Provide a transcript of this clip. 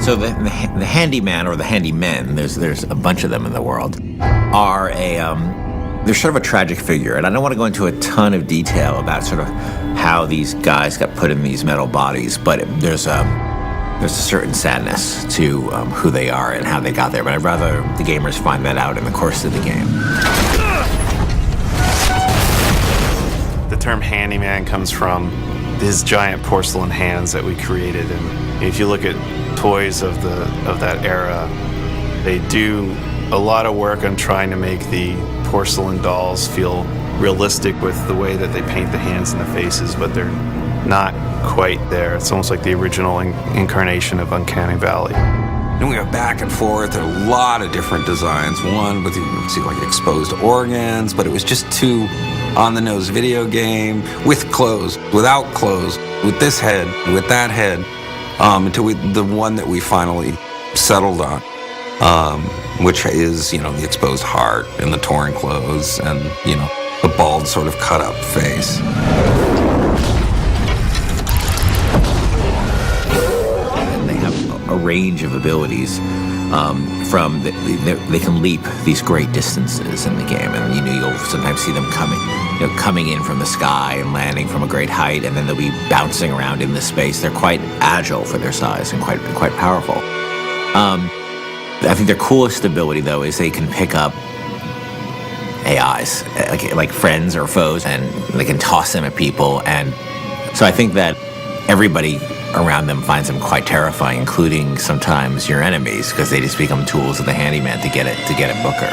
So the handyman or the handymen, there's a bunch of them in the world, are they're sort of a tragic figure. And I don't want to go into a ton of detail about sort of how these guys got put in these metal bodies, but there's a certain sadness to who they are and how they got there. But I'd rather the gamers find that out in the course of the game. The term handyman comes from his giant porcelain hands that we created, and if you look at toys of that era, they do a lot of work on trying to make the porcelain dolls feel realistic with the way that they paint the hands and the faces, but they're not quite there. It's almost like the original incarnation of Uncanny Valley. And we went back and forth at a lot of different designs. One with, you can see, like exposed organs, but it was just too on-the-nose video game, with clothes, without clothes, with this head, with that head, until the one that we finally settled on, which is, the exposed heart and the torn clothes and, the bald sort of cut-up face. They have a range of abilities. They can leap these great distances in the game, and you'll sometimes see them coming in from the sky and landing from a great height, and then they'll be bouncing around in the space. They're quite agile for their size and quite powerful. I think their coolest ability, though, is they can pick up AIs, like friends or foes, and they can toss them at people. And so I think that everybody around them finds them quite terrifying, including sometimes your enemies, because they just become tools of the handyman to get at Booker.